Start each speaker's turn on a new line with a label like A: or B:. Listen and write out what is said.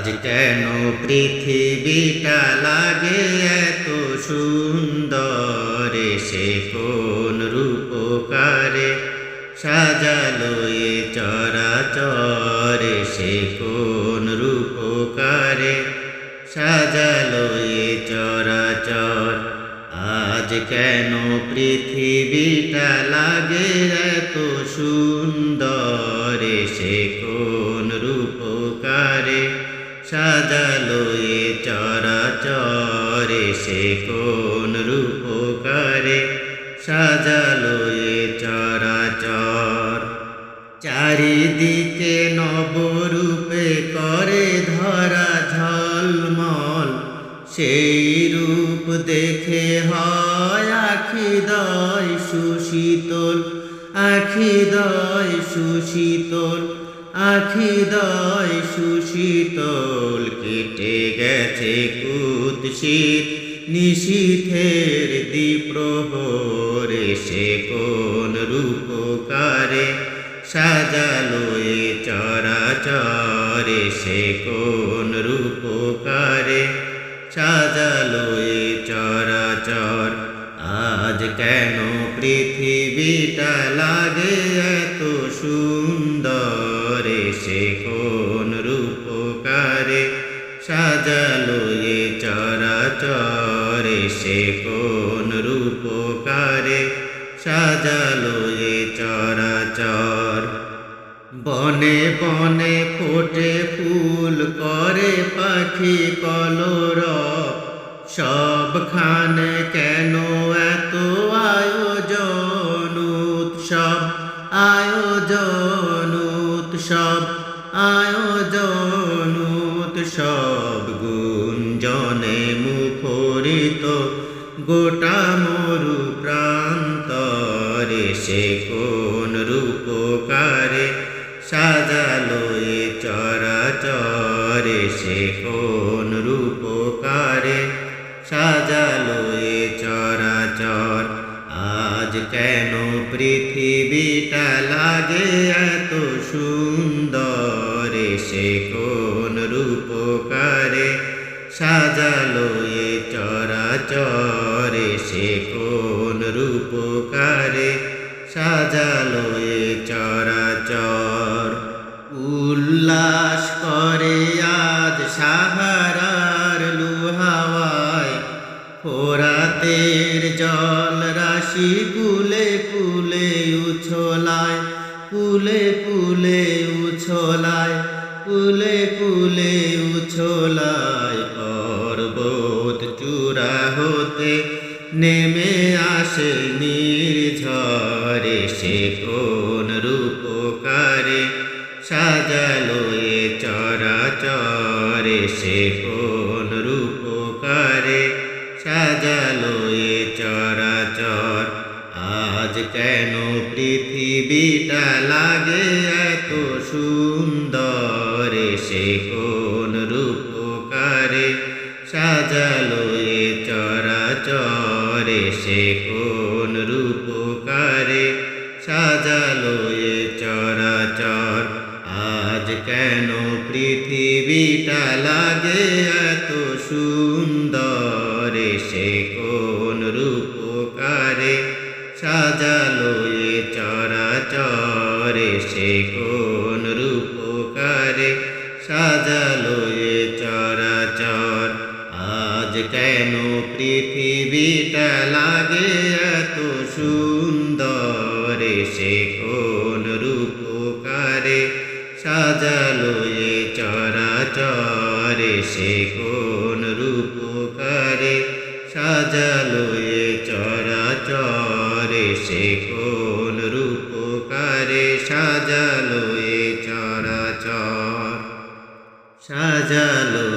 A: আজ কেন পৃথিবীটা লাগে এত সুন্দর, সে কোন রূপকারে সাজালো এ চরাচর, সে কোন রূপকারে সাজালো এ চরাচর। আজ কেন পৃথিবীটা লাগে এত সুন্দর, সে কোন রূপকারে সাজালো এ চরাচর, সে কোন রূপকারে সাজালো এ চরাচর। চারিদিকে নবরূপে করে ধরা ঝলমল, সেই রূপ দেখে হয় আখিদয় সুশীতল, আখিদয় সুশীতল, আখিদয় সুশীতল। কেটে গেছে কুৎসিত নিশীথের দ্বিপ্রহর, সে কোন রূপকারে সাজালো এ চরাচর, সে কোন রূপকারে সাজালো এ চরাচর। আজ কেন পৃথিবীটা লাগে এত সুন্দর, সে কোন রূপকারে সাজালো এ চরাচর, সে কোন রূপকারে সাজালো এ চরাচর। বনে বনে ফোটে ফুল করে পাখি কলরব, সবখানে কেন এত আয়োজন উৎসব, আয়োজন উৎসব, আয়োজন উৎসব। গুঞ্জনে মুখরিত গোটা মরু প্রান্তরে, সে কোন রূপকারে সাজালো এ চরাচর, সে কোন রূপকারে সাজালো এ চরাচর। আজ কেন পৃথিবীটা লাগে এত সুন্দর, সে কোন রূপকারে সাজালো এ চরাচর, সে কোন রূপকারে সাজালো এ চরাচর। উল্লাস করে আজ সাহারার লুহাওয়ায়, ফোরাতের জল রাশি কুলে কুলে উছলায়, কুলে কুলে উছলায়, কুলে কুলে উছলায়। পর্বত চূড়া হতে নেমে আসে নির্ঝরে, সে কোন রূপকারে সাজালো এ চরাচর, সে কোন রূপকারে সাজালো এ চরাচর। আজ কেন পৃথিবীটা লাগে এত সুন্দর, সে কোন রূপকারে সাজালো এ চরাচর, সে কোন রূপকারে সাজালো এ চরাচর। আজ কেন পৃথিবীটা লাগে এত সুন্দর, সে কোন রূপকারে সাজালো এ চরাচর, সে কোন রূপকারে সাজালো এ চরাচর। আজ কেন পৃথিবীটা লাগে এত সুন্দর, সে কোন রূপকারে সাজালো এ চরাচর, সে কোন রূপকারে সাজালো এ চরাচর, সে কোন রূপকারে সাজালো এ চরাচর, সাজালো